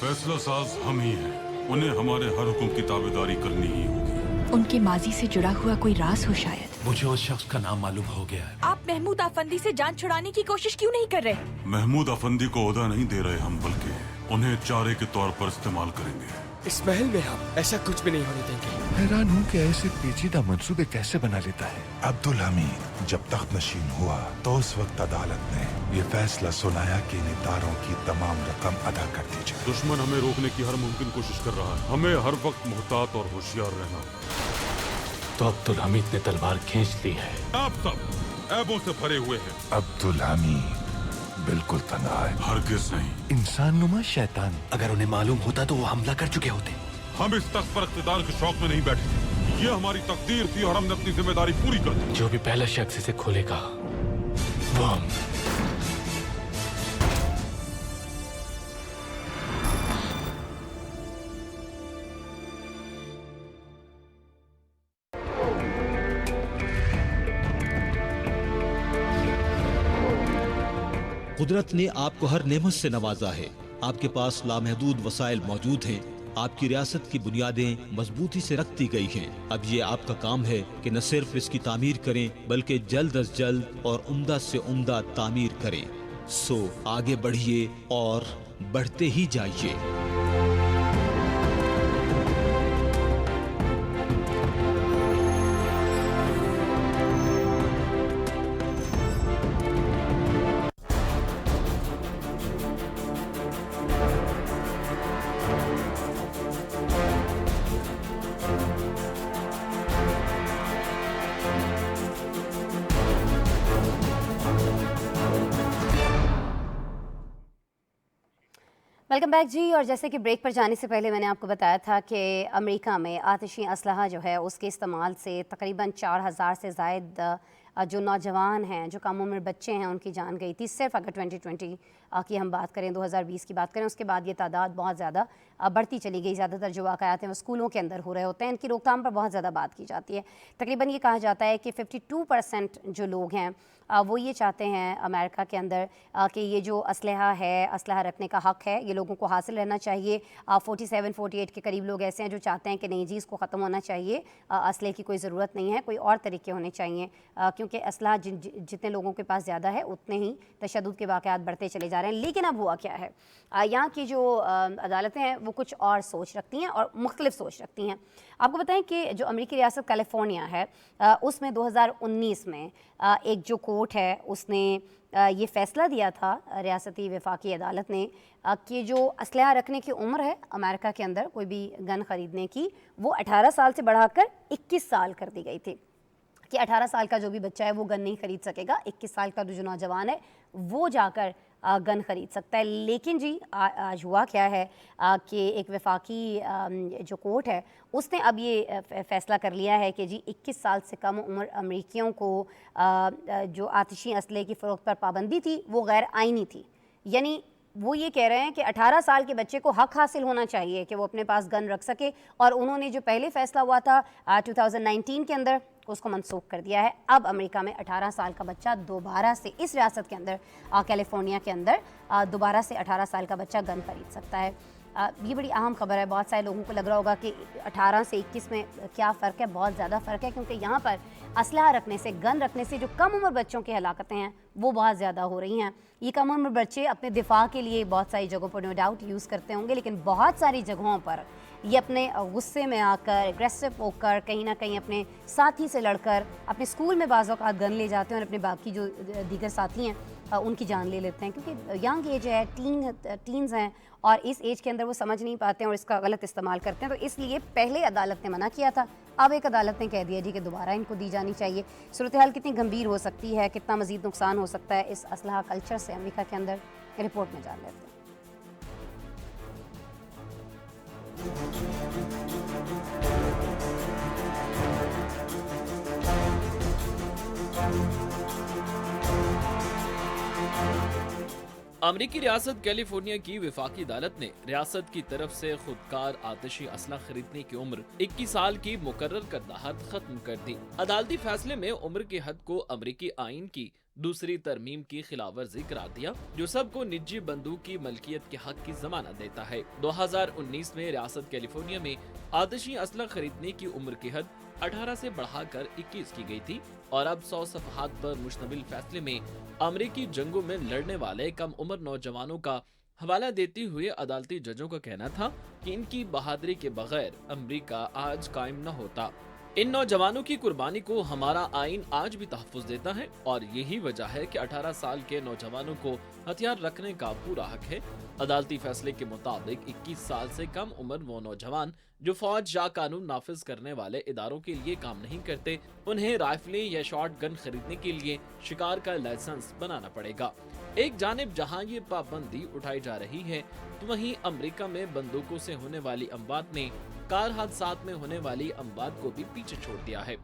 Speaker 5: फैसला साज हम ही हैं। उन्हें हमारे हर हुक्म की ताबेदारी करनी ही होगी।
Speaker 6: उनके माजी से जुड़ा हुआ कोई राज हो शायद।
Speaker 5: मुझे उस शख्स का नाम मालूम हो गया है।
Speaker 6: आप महमूद अफंदी से जान छुड़ाने की कोशिश क्यों नहीं कर रहे?
Speaker 5: महमूद अफंदी को ओहदा नहीं दे रहे हम, बल्कि उन्हें चारे के तौर पर इस्तेमाल करेंगे।
Speaker 7: इस महल में हम ऐसा कुछ भी नहीं होने देंगे।
Speaker 8: हैरान हूँ कि ऐसे पेचीदा मंसूबे कैसे बना लेता है। अब्दुल हमीद जब तख्त नशीन हुआ तो उस वक्त अदालत ने ये फैसला सुनाया कि इन इदारों की तमाम रकम अदा कर दी जाए।
Speaker 5: दुश्मन हमें रोकने की हर मुमकिन कोशिश कर रहा है। हमें हर वक्त मुहतात और होशियार रहना होगा।
Speaker 9: तो अब्दुल हमीद ने तलवार खींच ली है।
Speaker 5: आप सब ऐबों से भरे हुए हैं।
Speaker 8: अब्दुल हमीद बिल्कुल तन्हा है।
Speaker 5: हरगिज नहीं।
Speaker 8: इंसान नुमा शैतान।
Speaker 9: अगर उन्हें मालूम होता तो वो हमला कर चुके होते।
Speaker 5: हम इस तख्त पर इख्तिदार के शौक में नहीं बैठे। ये हमारी तकदीर थी और हमने अपनी जिम्मेदारी पूरी कर दी।
Speaker 9: जो भी पहला शख्स इसे खोलेगा वो हम।
Speaker 10: कुदरत ने आपको हर नेमत से नवाजा है। आपके पास लामहदूद वसाइल मौजूद हैं। آپ کی ریاست کی بنیادیں مضبوطی سے رکھ دی گئی ہیں۔ اب یہ آپ کا کام ہے کہ نہ صرف اس کی تعمیر کریں بلکہ جلد از جلد اور عمدہ سے عمدہ تعمیر کریں۔ سو آگے بڑھیے اور بڑھتے ہی جائیے۔
Speaker 1: ویلکم بیک جی۔ اور جیسے کہ بریک پر جانے سے پہلے میں نے آپ کو بتایا تھا کہ امریکہ میں آتشی اسلحہ جو ہے اس کے استعمال سے تقریباً 4000 سے زائد جو نوجوان ہیں، جو کم عمر بچے ہیں، ان کی جان گئی تھی۔ صرف اگر 2020 کی ہم بات کریں، 2020 کی بات کریں، اس کے بعد یہ تعداد بہت زیادہ بڑھتی چلی گئی۔ زیادہ تر جو واقعات ہیں وہ اسکولوں کے اندر ہو رہے ہوتے ہیں۔ ان کی روک تھام پر بہت زیادہ بات کی جاتی ہے۔ تقریباً یہ کہا جاتا ہے کہ 52% جو لوگ ہیں وہ یہ چاہتے ہیں امریکہ کے اندر کہ یہ جو اسلحہ ہے، اسلحہ رکھنے کا حق ہے، یہ لوگوں کو حاصل رہنا چاہیے۔ 47-48 کے قریب لوگ ایسے ہیں جو چاہتے ہیں کہ نہیں جی، اس کو ختم ہونا چاہیے، اسلحے کی کوئی ضرورت نہیں ہے، کوئی اور طریقے ہونے چاہیے، کیونکہ اسلحہ جتنے لوگوں کے پاس زیادہ ہے اتنے ہی تشدد کے واقعات بڑھتے چلے جا رہے ہیں۔ لیکن اب ہوا کیا ہے، یہاں کی جو عدالتیں ہیں وہ کچھ اور سوچ رکھتی ہیں اور مختلف سوچ رکھتی ہیں۔ آپ کو بتائیں کہ جو امریکی ریاست کیلیفورنیا ہے، اس میں 2019 میں ایک جو کورٹ ہے اس نے یہ فیصلہ دیا تھا، ریاستی وفاقی عدالت نے، کہ جو اسلحہ رکھنے کی عمر ہے امریکہ کے اندر کوئی بھی گن خریدنے کی، وہ 18 سال سے بڑھا کر 21 سال کر دی گئی تھی، کہ 18 سال کا جو بھی بچہ ہے وہ گن نہیں خرید سکے گا، 21 سال کا جو نوجوان ہے وہ جا کر گن خرید سکتا ہے۔ لیکن جی آج ہوا کیا ہے کہ ایک وفاقی جو کورٹ ہے اس نے اب یہ فیصلہ کر لیا ہے کہ جی 21 سال سے کم عمر امریکیوں کو جو آتشی اسلحے کی فروخت پر پابندی تھی وہ غیر آئینی تھی۔ یعنی وہ یہ کہہ رہے ہیں کہ 18 سال کے بچے کو حق حاصل ہونا چاہیے کہ وہ اپنے پاس گن رکھ سکے، اور انہوں نے جو پہلے فیصلہ ہوا تھا 2019 کے اندر اس کو منسوخ کر دیا ہے۔ اب امریکہ میں 18 سال کا بچہ دوبارہ سے اس ریاست کے اندر، کیلیفورنیا کے اندر دوبارہ سے 18 سال کا بچہ گن خرید سکتا ہے۔ یہ بڑی اہم خبر ہے۔ بہت سارے لوگوں کو لگ رہا ہوگا کہ 18 سے 21 میں کیا فرق ہے، بہت زیادہ فرق ہے، کیونکہ یہاں پر اسلحہ رکھنے سے، گن رکھنے سے جو کم عمر بچوں کی ہلاکتیں ہیں وہ بہت زیادہ ہو رہی ہیں۔ یہ کم عمر بچے اپنے دفاع کے لیے بہت ساری جگہوں پر نو ڈاؤٹ یوز کرتے ہوں گے، لیکن بہت ساری جگہوں پر یہ اپنے غصے میں آ کر، اگریسو ہو کر، کہیں نہ کہیں اپنے ساتھی سے لڑ کر، اپنے اسکول میں بعض اوقات گن لے جاتے ہیں اور اپنے باقی جو دیگر ساتھی ہیں ان کی جان لے لیتے ہیں، کیونکہ ینگ ایج ہے، ٹینز ہیں، اور اس ایج کے اندر وہ سمجھ نہیں پاتے ہیں اور اس کا غلط استعمال کرتے ہیں۔ تو اس لیے پہلے عدالت نے منع کیا تھا، اب ایک عدالت نے کہہ دیا جی کہ دوبارہ ان کو دی جانی چاہیے۔ صورتحال کتنی گمبھیر ہو سکتی ہے، کتنا مزید نقصان ہو سکتا ہے اس اسلحہ کلچر سے امریکہ کے اندر، رپورٹ میں جان لیتے ہیں۔
Speaker 4: امریکی ریاست کیلیفورنیا کی وفاقی عدالت نے ریاست کی طرف سے خودکار آتشی اسلحہ خریدنے کی عمر 21 سال کی مقرر کردہ حد ختم کر دی۔ عدالتی فیصلے میں عمر کی حد کو امریکی آئین کی دوسری ترمیم کی خلاف ورزی قرار دیا، جو سب کو نجی بندوق کی ملکیت کے حق کی ضمانت دیتا ہے۔ 2019 میں ریاست کیلیفورنیا میں آتشی اسلحہ خریدنے کی عمر کی حد 18 سے بڑھا کر 21 کی گئی تھی، اور اب 100 صفحات پر مشتمل فیصلے میں امریکی جنگوں میں لڑنے والے کم عمر نوجوانوں کا حوالہ دیتے ہوئے عدالتی ججوں کا کہنا تھا کہ ان کی بہادری کے بغیر امریکہ آج قائم نہ ہوتا۔ ان نوجوانوں کی قربانی کو ہمارا آئین آج بھی تحفظ دیتا ہے، اور یہی وجہ ہے کہ 18 سال کے نوجوانوں کو ہتھیار رکھنے کا پورا حق ہے۔ عدالتی فیصلے کے مطابق 21 سال سے کم عمر وہ نوجوان جو فوج یا قانون نافذ کرنے والے اداروں کے لیے کام نہیں کرتے، انہیں رائفلیں یا شارٹ گن خریدنے کے لیے شکار کا لائسنس بنانا پڑے گا۔ ایک جانب جہاں یہ پابندی اٹھائی جا رہی ہے، تو وہیں امریکہ میں بندوقوں سے ہونے والی اموات نے کار حادثات میں ہونے والی اموات کو بھی پیچھے چھوڑ دیا ہے۔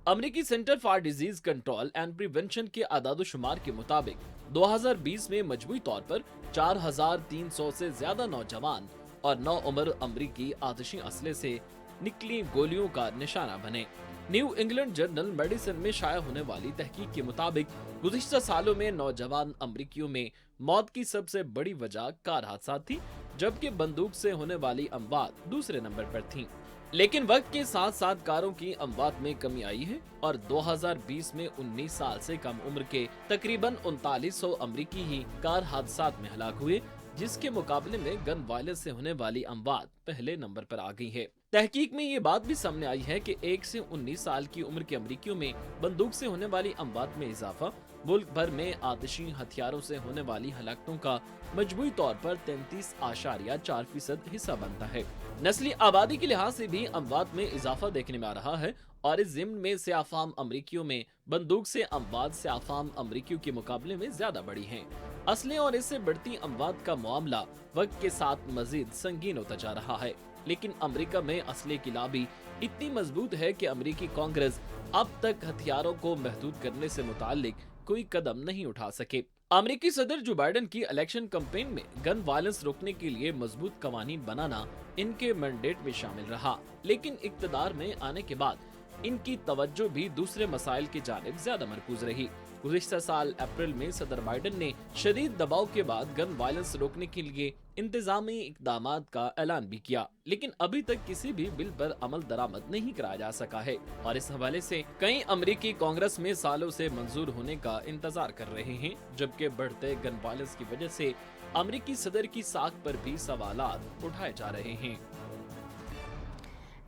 Speaker 4: امریکی centre for disease control and prevention کے اعداد و شمار کے مطابق 2020 میں مجموعی طور پر 4300 سے زیادہ نوجوان اور نوعمر امریکی آتشی اسلحے سے نکلی گولیوں کا نشانہ بنے۔ نیو انگلینڈ جرنل میڈیسن میں شائع ہونے والی تحقیق کے مطابق گزشتہ سالوں میں نوجوان امریکیوں میں موت کی سب سے بڑی وجہ کار حادثات تھی، जबकि बंदूक से होने वाली अमवात दूसरे नंबर पर थीं। लेकिन वक्त के साथ साथ कारों की अमवात में कमी आई है और 2020 में 19 साल से कम उम्र के तकरीबन 3900 अमरीकी ही कार हादसात में हलाक हुए, जिसके मुकाबले में गन वायलेंस से होने वाली अमवात पहले नंबर पर आ गई है। तहकीक में ये बात भी सामने आई है कि 1 से 19 साल की उम्र के अमरीकियों में बंदूक से होने वाली अमवात में इजाफा मुल्क भर में आतिशी हथियारों से होने वाली हलाकतों का मजमूई तौर पर 33.4% हिस्सा बनता है। नस्ली आबादी के लिहाज से भी अमवात में इजाफा देखने में आ रहा है और इस जिम्न में सियाफाम अमरीकियों में बंदूक से अमवात सियाफाम अमरीकियों के मुकाबले में ज्यादा बड़ी हैं। असले और इससे बढ़ती अमवात का मामला वक्त के साथ मजीद संगीन होता जा रहा है, लेकिन अमेरिका में असले की लॉबी इतनी मजबूत है कि अमेरिकी कांग्रेस अब तक हथियारों को महदूद करने से मुतालिक कोई कदम नहीं उठा सके। अमेरिकी सदर जो बाइडेन की इलेक्शन कैंपेन में गन वायलेंस रोकने के लिए मजबूत कवानीन बनाना इनके मैंडेट में शामिल रहा, लेकिन इक्तदार में आने के बाद इनकी तवज्जो भी दूसरे मसाइल की जानिब ज्यादा मरकूज रही। गुज़िश्ता साल अप्रैल में सदर बाइडेन ने शदीद दबाव के बाद गन वायलेंस रोकने के लिए इंतजामी इक़दामात का ऐलान भी किया, लेकिन अभी तक किसी भी बिल पर अमल दरामद नहीं कराया जा सका है और इस हवाले से कई अमरीकी कांग्रेस में सालों से मंजूर होने का इंतजार कर रहे हैं, जबकि बढ़ते गन वायलेंस की वजह से अमरीकी सदर की साख पर भी सवालात उठाए जा रहे हैं।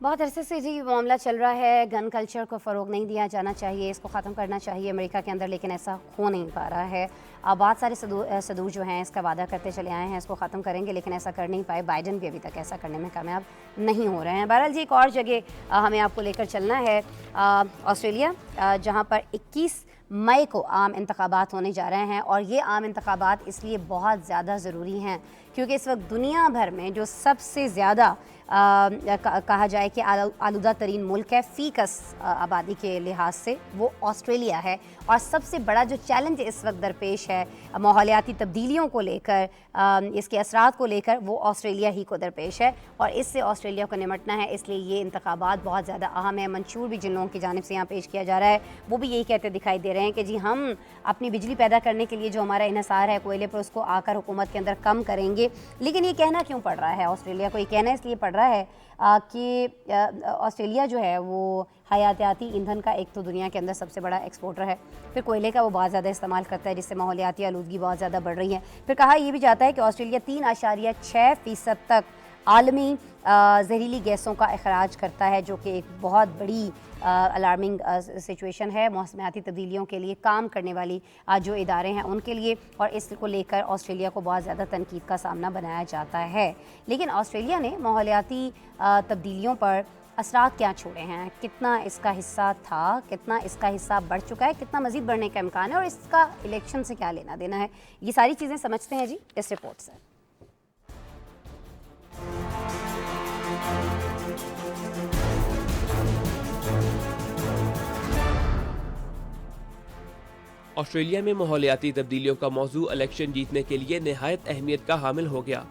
Speaker 1: बहुत अरसे से जी मामला चल रहा है, गन कल्चर को फ़रोग नहीं दिया जाना चाहिए, इसको ख़त्म करना चाहिए अमेरिका के अंदर, लेकिन ऐसा हो नहीं पा रहा है। अब बहुत सारे सदूर जो हैं इसका वादा करते चले आए हैं इसको ख़त्म करेंगे, लेकिन ऐसा कर नहीं पाए। बाइडेन भी अभी तक ऐसा करने में कामयाब नहीं हो रहे हैं। बहरहाल जी एक और जगह हमें आपको लेकर चलना है, ऑस्ट्रेलिया, जहाँ पर 21 मई को आम इंतखाबात होने जा रहे हैं और ये आम इंतखाबात इसलिए बहुत ज़्यादा ज़रूरी हैं क्योंकि इस वक्त दुनिया भर में जो सबसे ज़्यादा कहा जाए कि आलूदा तरीन मुल्क है फ़ीकस आबादी के लिहाज से, वो ऑस्ट्रेलिया है। और सबसे बड़ा जो चैलेंज इस वक्त दरपेश है माहौलियाती तब्दीलियों को लेकर, इसके असरात को लेकर, वो ऑस्ट्रेलिया ही को दरपेश है और इससे ऑस्ट्रेलिया को निमटना है। इसलिए ये इंतखाबात बहुत ज़्यादा अहम है। मंशूर भी जिन लोगों की जानिब से यहाँ पेश किया जा रहा है वो भी यही कहते दिखाई दे रहे हैं कि जी हम अपनी बिजली पैदा करने के लिए जो हमारा इन्हसार है कोयले पर, उसको आकर हुकूमत के अंदर कम करेंगे। लेकिन ये कहना क्यों पड़ रहा है ऑस्ट्रेलिया को? ये कहना इसलिए पड़ रहा है कि ऑस्ट्रेलिया जो है वो हयातियाती ईंधन का एक तो दुनिया के अंदर सबसे बड़ा एक्सपोर्टर है, फिर कोयले का वो बहुत ज़्यादा इस्तेमाल करता है जिससे माहौलियाती आलूदगी बहुत ज़्यादा बढ़ रही है। फिर कहा यह भी जाता है कि ऑस्ट्रेलिया 3.6% तक आलमी जहरीली गैसों का अखराज करता है, जो कि एक बहुत बड़ी अलार्मिंग सिचुएशन है मौसमियाती तब्दीलियों के लिए काम करने वाली जो इदारे हैं उनके लिए। और इसको लेकर ऑस्ट्रेलिया को बहुत ज़्यादा तनकीद का सामना बनाया जाता है। लेकिन ऑस्ट्रेलिया ने माहौलियाती तब्दीलियों पर असरात क्या छोड़े हैं, कितना इसका हिस्सा था, कितना इसका हिस्सा बढ़ चुका है, कितना मज़ीद बढ़ने का इम्कान है और इसका इलेक्शन से क्या लेना देना है, ये सारी चीज़ें समझते हैं जी इस रिपोर्ट से।
Speaker 2: ऑस्ट्रेलिया में माहौलियाती तब्दीलियों का मौजू इलेक्शन जीतने के लिए नहायत अहमियत का हामिल हो गया।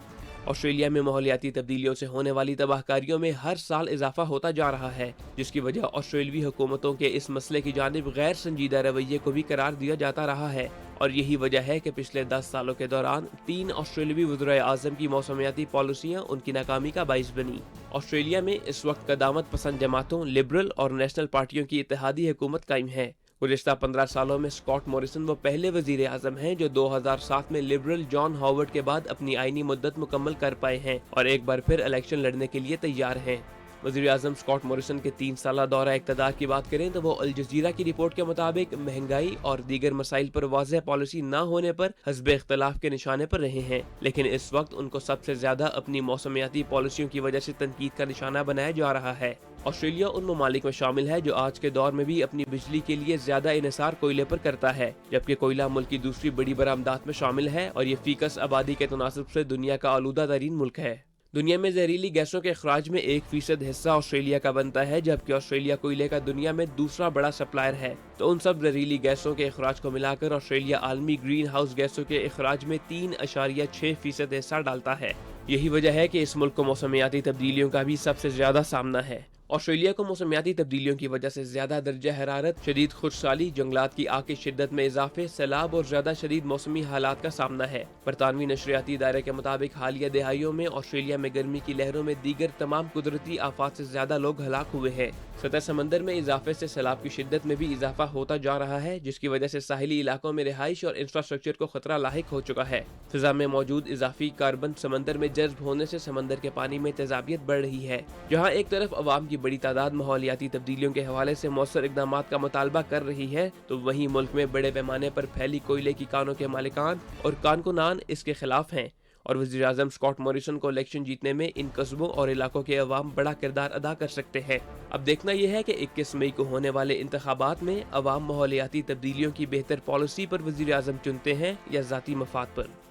Speaker 2: ऑस्ट्रेलिया में माहौलियाती तब्दीलियों से होने वाली तबाहकारियों में हर साल इजाफा होता जा रहा है, जिसकी वजह ऑस्ट्रेलवी हुकूमतों के इस मसले की जानिब गैर संजीदा रवैये को भी करार दिया जाता रहा है। और यही वजह है कि पिछले 10 सालों के दौरान 3 ऑस्ट्रेलवी वज़ीर आज़म की मौसमियाती पॉलिसियाँ उनकी नाकामी का बाइस बनी। ऑस्ट्रेलिया में इस वक्त क़दामत पसंद जमातों, लिबरल और नेशनल पार्टियों की इत्तेहादी हुकूमत कायम है। गुज़िश्ता 15 सालों में स्कॉट मॉरिसन वो पहले वज़ीर आज़म हैं जो 2007 में लिबरल जॉन हॉवर्ड के बाद अपनी आईनी मुद्दत मुकम्मल कर पाए हैं और एक बार फिर इलेक्शन लड़ने के लिए तैयार हैं। वज़ीर आज़म स्कॉट मॉरिसन के 3 साला दौरा इक़्तिदार की बात करें तो वो अल जज़ीरा की रिपोर्ट के मुताबिक महंगाई और दीगर मसाइल पर वाज़ेह पॉलिसी न होने पर हस्ब इख्तिलाफ के निशाने पर रहे हैं, लेकिन इस वक्त उनको सबसे ज्यादा अपनी मौसमियाती पॉलिसियों की वजह से तनकीद का निशाना बनाया जा रहा है। ऑस्ट्रेलिया उन ममालिक में शामिल है जो आज के दौर में भी अपनी बिजली के लिए ज्यादा इन्हिसार कोयले पर करता है, जबकि कोयला मुल्क की दूसरी बड़ी बरामदात में शामिल है और ये फीकस आबादी के तनासब से दुनिया का आलूदा तरीन मुल्क है। दुनिया में जहरीली गैसों के अखराज में 1% हिस्सा ऑस्ट्रेलिया का बनता है, जबकि ऑस्ट्रेलिया कोयले का दुनिया में दूसरा बड़ा सप्लायर है। तो उन सब जहरीली गैसों के अखराज को मिलाकर ऑस्ट्रेलिया आलमी ग्रीन हाउस गैसों के अखराज में 3.6% हिस्सा डालता है। यही वजह है कि इस मुल्क को मौसमियाती तब्दीलियों का भी सबसे ज्यादा सामना है। ऑस्ट्रेलिया को मौसमियाती तब्दीलियों की वजह से ज्यादा दर्जा हरारत, शदीद खुशहाली, जंगलात की आग की शिद्दत में इजाफे, सैलाब और ज्यादा शदीद मौसमी हालात का सामना है। बरतानवी नशरियाती इदारे के मुताबिक हालिया दहाइयों में ऑस्ट्रेलिया में गर्मी की लहरों में दीगर तमाम कुदरती आफात से ज्यादा लोग हलाक हुए हैं। सतह समंदर में इजाफे से सैलाब की शिद्दत में भी इजाफा होता जा रहा है, जिसकी वजह से साहिली इलाकों में रिहाइश और इंफ्रास्ट्रक्चर को खतरा लाहिक हो चुका है। फिजा में मौजूद इजाफी कार्बन समंदर में जज्ब होने से समंदर के पानी में तेजाबियत बढ़ रही है। जहाँ एक तरफ अवाम की बड़ी तादाद माहौलियाती तब्दीलियों के हवाले से मौसर इकदाम का मुतालबा कर रही है, तो वहीं मुल्क में बड़े पैमाने पर फैली कोयले की कानों के मालिकान और कारकुनान इसके खिलाफ हैं और वज़ीर आज़म स्कॉट मॉरिसन को इलेक्शन जीतने में इन कस्बों और इलाकों के अवाम बड़ा किरदार अदा कर सकते हैं। अब देखना यह है कि 21 मई को होने वाले इंतखाबात में अवाम माहौलियाती तब्दीलियों की बेहतर पॉलिसी पर वज़ीर आज़म चुनते हैं या ज़ाती मफाद पर।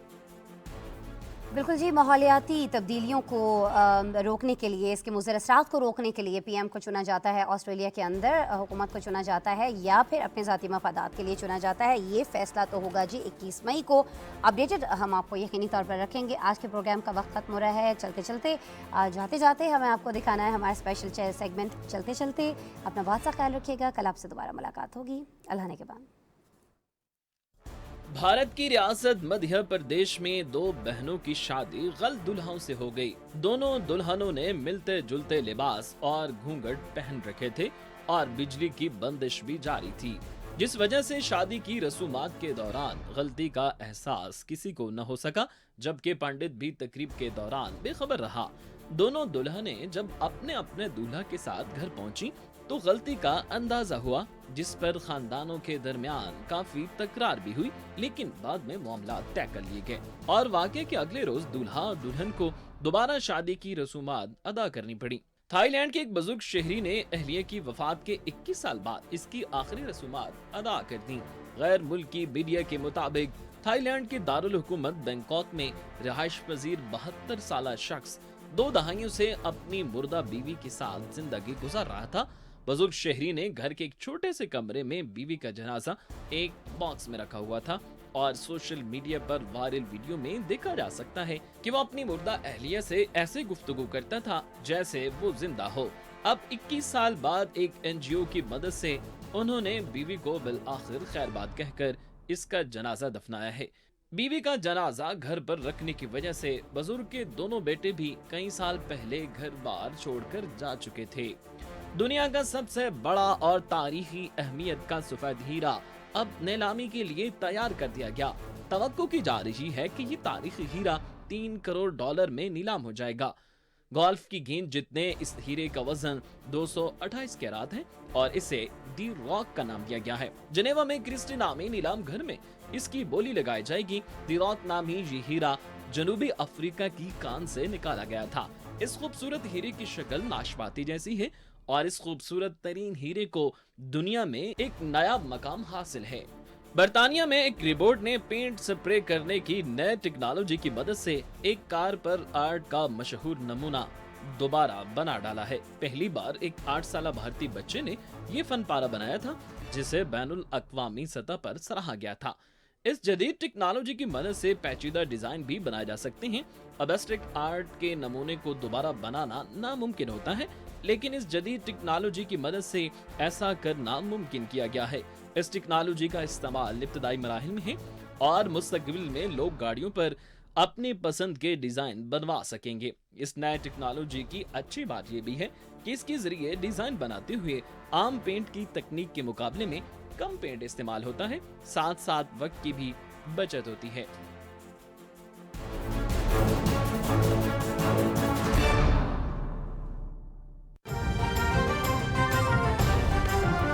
Speaker 1: बिल्कुल जी, माहौलियाती तब्दीलियों को रोकने के लिए, इसके मुज़र असरात को रोकने के लिए पीएम को चुना जाता है, ऑस्ट्रेलिया के अंदर हुकूमत को चुना जाता है या फिर अपने ज़ाती मफादात के लिए चुना जाता है। ये फैसला तो होगा जी 21 मई को। अपडेटेड हम आपको यकीनी तौर पर रखेंगे। आज के प्रोग्राम का वक्त खत्म हो रहा है। चलते चलते जाते जाते हमें आपको दिखाना है हमारा स्पेशल सेगमेंट चलते चलते। अपना बहुत सा ख्याल रखिएगा। कल आपसे दोबारा मुलाकात होगी। अल्लाह ने के बाद।
Speaker 4: भारत की रियासत मध्य प्रदेश में दो बहनों की शादी गलत दुल्हों से हो गई। दोनों दुल्हनों ने मिलते जुलते लिबास और घूंघट पहन रखे थे और बिजली की बंदिश भी जारी थी, जिस वजह से शादी की रसूमात के दौरान गलती का एहसास किसी को न हो सका, जबकि पंडित भी तकरीब के दौरान बेखबर रहा। दोनों दुल्हनें जब अपने अपने दूल्हा के साथ घर पहुंची तो गलती का अंदाजा हुआ, जिस पर खानदानों के दरमियान काफी तकरार भी हुई, लेकिन बाद में मामला तय कर लिए गए और वाकये के अगले रोज दूल्हा और दुल्हन को दोबारा शादी की रसूमात अदा करनी पड़ी। थाईलैंड के एक बुजुर्ग शहरी ने अहलिया की वफात के 21 साल बाद इसकी आखिरी रसूमात अदा कर दी। गैर मुल्की मीडिया के मुताबिक थाईलैंड के दारुल हुकूमत बैंकॉक में रिहाइश पजीर 72 साल शख्स 2 दहाइयों से अपनी मुर्दा बीवी के साथ जिंदगी गुजार रहा था। बुजुर्ग शहरी ने घर के एक छोटे से कमरे में बीवी का जनाजा एक बॉक्स में रखा हुआ था और सोशल मीडिया पर वायरल वीडियो में देखा जा सकता है कि वो अपनी मुर्दा अहलिया से ऐसे गुफ्तगू करता था जैसे वो जिंदा हो। अब 21 साल बाद एक NGO की मदद से उन्होंने बीवी को बिल आखिर खैरबाद कहकर इसका जनाजा दफनाया है। बीवी का जनाजा घर पर रखने की वजह से बुजुर्ग के दोनों बेटे भी कई साल पहले घर बार छोड़कर जा चुके थे। दुनिया का सबसे बड़ा और तारीखी अहमियत का सफेद हीरा अब नीलामी के लिए तैयार कर दिया गया। तवक्को की जा रही है कि ये तारीखी हीरा $3 करोड़ में नीलाम हो जाएगा। गोल्फ की गेंद जितने इस हीरे का वजन 228 कैरात है और इसे दी रॉक का नाम दिया गया है। जिनेवा में क्रिस्टी नामी नीलाम घर में इसकी बोली लगाई जाएगी। दी रॉक नामी ये हीरा जनूबी अफ्रीका की कान से निकाला गया था। इस खूबसूरत हीरे की शक्ल नाशपाती जैसी है और इस खूबसूरत तरीन हीरे को दुनिया में एक नया मकाम हासिल है। बर्तानिया में एक रोबोट ने पेंट स्प्रे करने की नई टेक्नोलॉजी की मदद से एक कार पर आर्ट का मशहूर नमूना दोबारा बना डाला है। पहली बार एक 8 साल भारतीय बच्चे ने ये फन पारा बनाया था, जिसे बैनुल अक़वामी सतह पर सराहा गया था। इस जदीद टेक्नोलॉजी की मदद से पेचीदा डिजाइन भी बनाए जा सकते हैं। अब एब्स्ट्रैक्ट आर्ट के नमूने को दोबारा बनाना नामुमकिन होता है, लेकिन इस जदीद टेक्नोलॉजी की मदद से ऐसा करना मुमकिन किया गया है। इस टेक्नोलॉजी का इस्तेमाल इब्तदाई मराहिल में है और मुस्तकबिल में लोग गाड़ियों पर अपनी पसंद के डिजाइन बनवा सकेंगे। इस नए टेक्नोलॉजी की अच्छी बात यह भी है कि इसके जरिए डिजाइन बनाते हुए आम पेंट की तकनीक के मुकाबले में कम पेंट इस्तेमाल होता है, साथ साथ वक्त की भी बचत होती है।